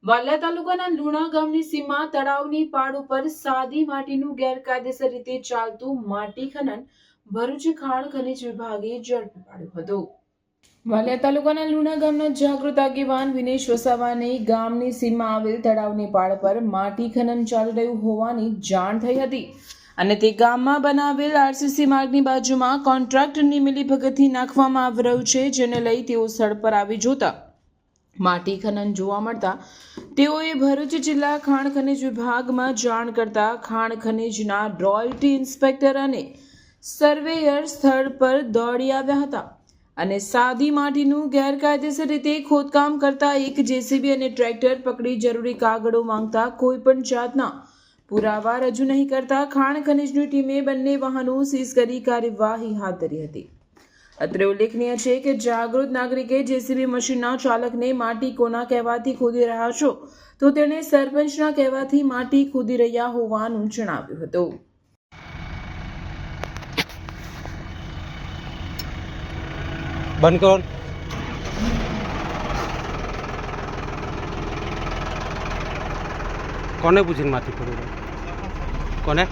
વાલિયા તાલુકાના લુણા ગામની સીમા તળાવની પાળ ઉપર સાદી માટીનું ગેરકાયદેસર રીતે ચાલતું માટી ખનન ભરૂચ ખાણ ખનીજ વિભાગે ઝડપી પાડ્યું હતું. વાલિયા તાલુકાના લુણા ગામના જાગૃત આગેવાન વિનેશ વસાવાને ગામની સીમમાં આવેલ તળાવની પાળ પર માટી ખનન ચાલી રહ્યું હોવાની જાણ થઈ હતી અને તે ગામમાં બનાવેલ આરસીસી માર્ગની બાજુમાં કોન્ટ્રાક્ટરની મિલીભગતથી નાખવામાં આવી રહ્યું છે, જેને લઈ તેઓ સ્થળ પર આવી જોતા માટી ખનન જોવા મળતા તેઓએ ભરૂચ જિલ્લા ખાણ ખનીજ વિભાગમાં જાણ કરતા ખાણ ખનીજના રોયલ્ટી ઇન્સ્પેક્ટર અને સર્વેયર સ્થળ પર દોડી આવ્યા હતા અને સાદી માટીનું ગેરકાયદેસર રીતે ખોદકામ કરતા એક જેસીબી અને ટ્રેક્ટર પકડી જરૂરી કાગળો માંગતા કોઈ પણ જાતના પુરાવા રજૂ નહીં કરતા ખાણ ખનીજની ટીમે બંને વાહનો સીઝ કરી કાર્યવાહી હાથ ધરી હતી. અત્રે ઉલ્લેખનીય છે કે જાગૃત નાગરિકે જેસીબી મશીનના ચાલકને માટી કોના કહેવાથી ખોદી રહ્યા છો તો તેણે સરપંચના કહેવાથી માટી ખોદી રહ્યા હોવાનું જણાવ્યું હતું. બંધ કરો. કોને પૂછીને માટી ખોદો? કોને?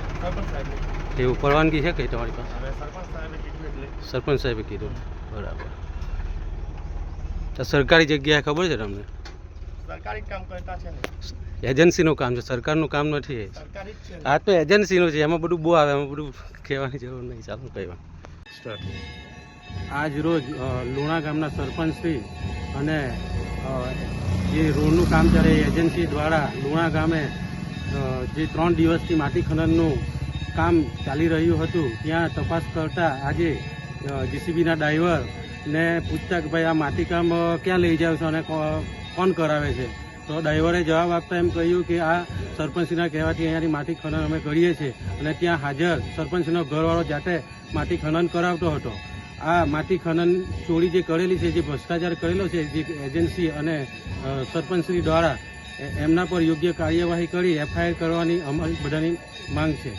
એવું પરવાનગી છે કે તમારી પાસે? સરપંચ સાહેબે કીધું. બરાબર. તો સરકારી જગ્યાએ ખબર છે તમને? સરકારી કામ કરતા છે ને, એજન્સીનું કામ છે, સરકારનું કામ નથી. સરકારી જ છે. આ તો એજન્સીનું છે, એમાં બધું બહુ આવે, એમાં બધું કહેવાની જરૂર નહીં. ચાલો કહેવાનું. આજ રોજ લુણા ગામના સરપંચશ્રી અને જે રોડનું કામ ચાલે એ એજન્સી દ્વારા લુણા ગામે જે 3 દિવસથી માટી ખનનનું કામ ચાલી રહ્યું હતું ત્યાં તપાસ કરતા આજે જીસીબીના ડ્રાઈવરને પૂછતા કે ભાઈ આ માટી કામ ક્યાં લઈ જાવ છો અને કોણ કરાવે છે, તો ડ્રાઈવરે જવાબ આપતા એમ કહ્યું કે આ સરપંચના કહેવાથી અહીંયાની માટી ખનન અમે કરીએ છીએ અને ત્યાં હાજર સરપંચનો ઘરવાળો જાતે માટી ખનન કરાવતો હતો. આ માટી ખનન ચોરી જે કરેલી છે, જે ભ્રષ્ટાચાર કરેલો છે, જે એજન્સી અને સરપંચશ્રી દ્વારા એમના પર યોગ્ય કાર્યવાહી કરી એફઆઈઆર કરવાની અમારી બધાની માંગ છે.